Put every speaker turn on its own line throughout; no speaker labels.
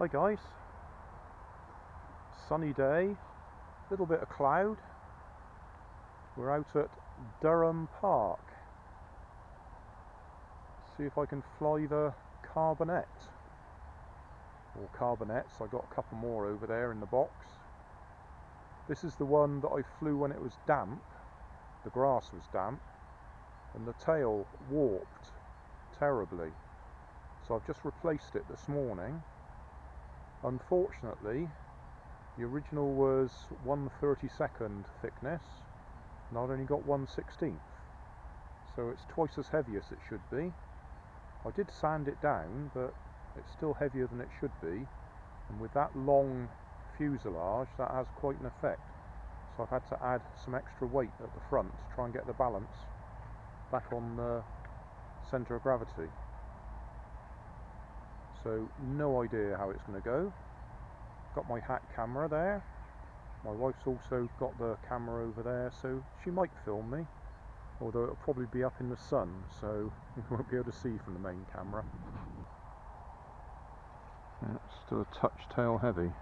Hi guys, sunny day, little bit of cloud. We're out at Dyrham Park. See if I can fly the Carbonette, or Carbonettes. I got a couple more over there in the box. This is the one that I flew when it was damp, the grass was damp, and the tail warped terribly. So I've just replaced it this morning. Unfortunately, the original was 1/32 thickness, and I've only got 1/16, so it's twice as heavy as it should be. I did sand it down, but it's still heavier than it should be, and with that long fuselage that has quite an effect. So I've had to add some extra weight at the front to try and get the balance back on the centre of gravity. So no idea how it's going to go. Got my hat camera there. My wife's also got the camera over there, so she might film me, although it'll probably be up in the sun, so you won't be able to see from the main camera. Yeah, it's still a touch tail heavy.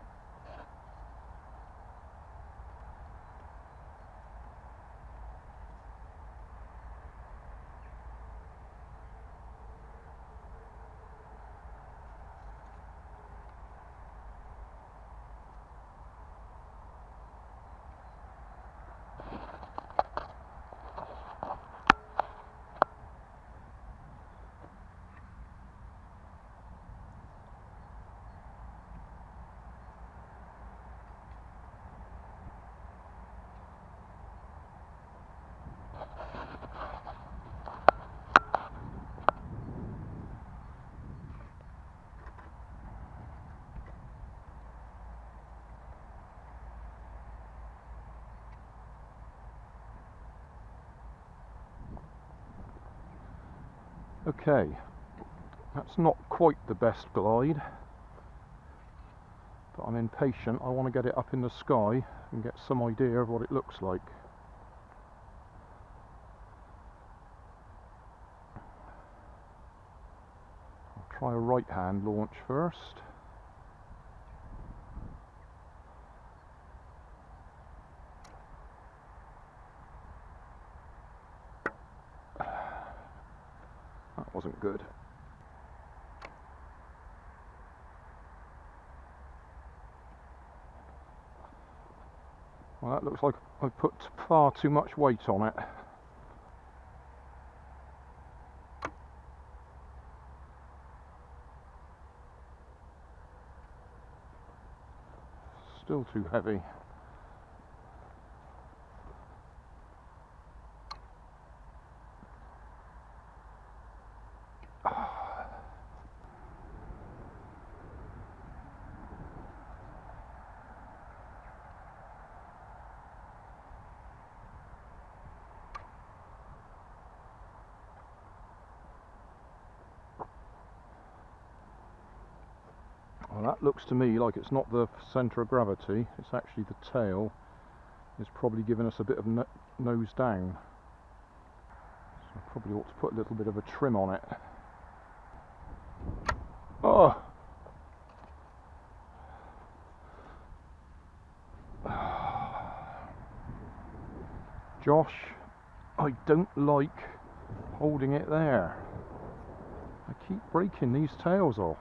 Okay, that's not quite the best glide, but I'm impatient. I want to get it up in the sky and get some idea of what it looks like. I'll try a right hand launch first. That wasn't good. Well, that looks like I put far too much weight on it. Still too heavy. Well, that looks to me like it's not the centre of gravity, it's actually the tail. It's probably giving us a bit of nose down. So I probably ought to put a little bit of a trim on it. Oh! Josh, I don't like holding it there. I keep breaking these tails off.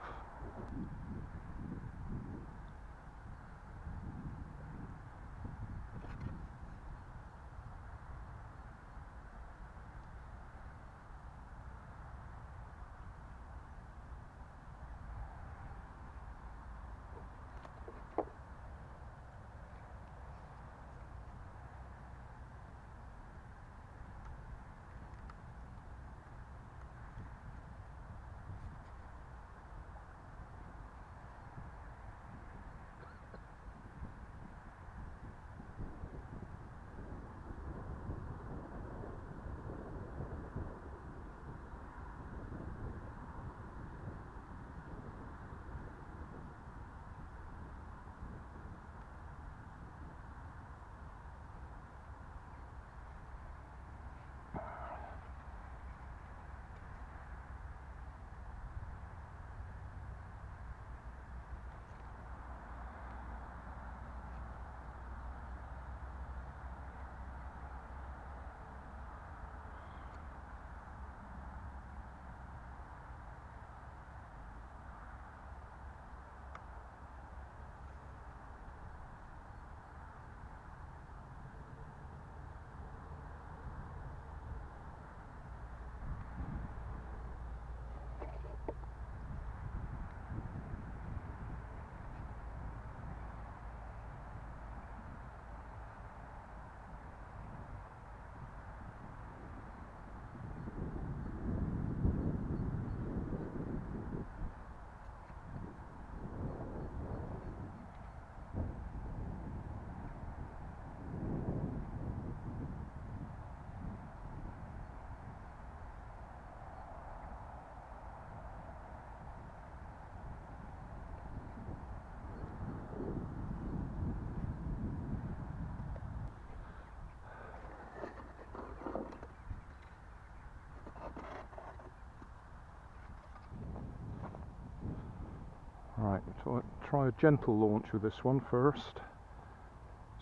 Right, so try a gentle launch with this one first.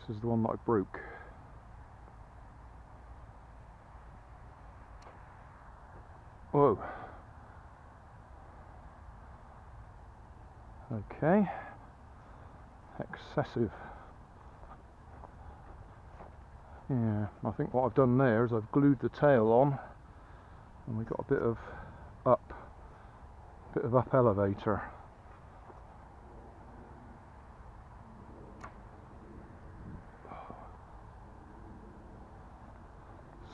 This is the one that I broke. Whoa. Okay. Excessive. Yeah, I think what I've done there is I've glued the tail on, and we got a bit of up elevator.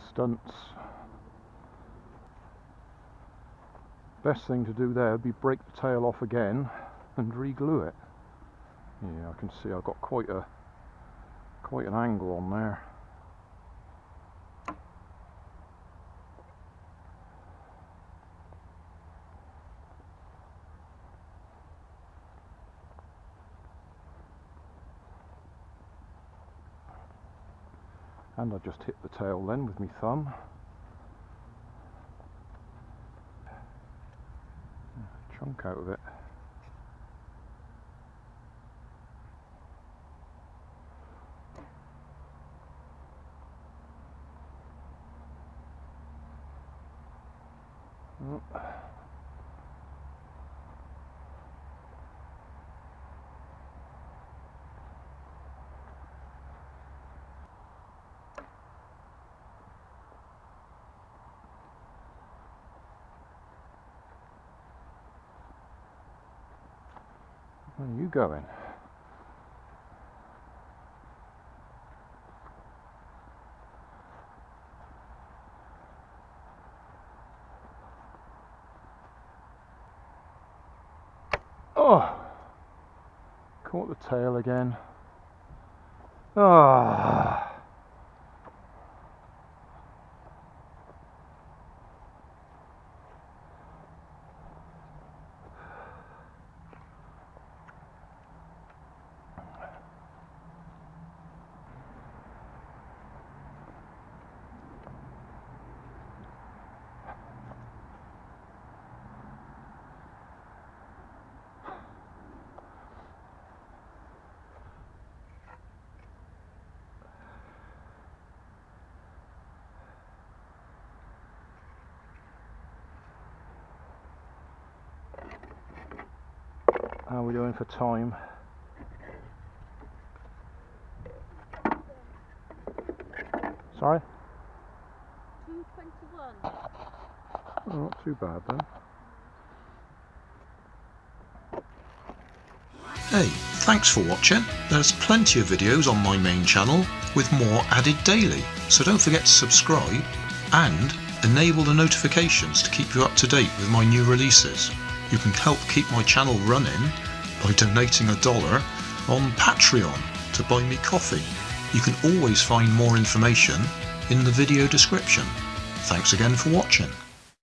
Stunts. Best thing to do there would be break the tail off again and re-glue it. Yeah, I can see I've got quite an angle on there. And I just hit the tail then with my thumb. Chunk out of it. Where are you going? Oh! Caught the tail again. Ah! How are we doing for time? Sorry?
2:21.
Oh, not too bad then.
Hey, thanks for watching. There's plenty of videos on my main channel with more added daily, so don't forget to subscribe and enable the notifications to keep you up to date with my new releases. You can help keep my channel running by donating $1 on Patreon to buy me coffee. You can always find more information in the video description. Thanks again for watching.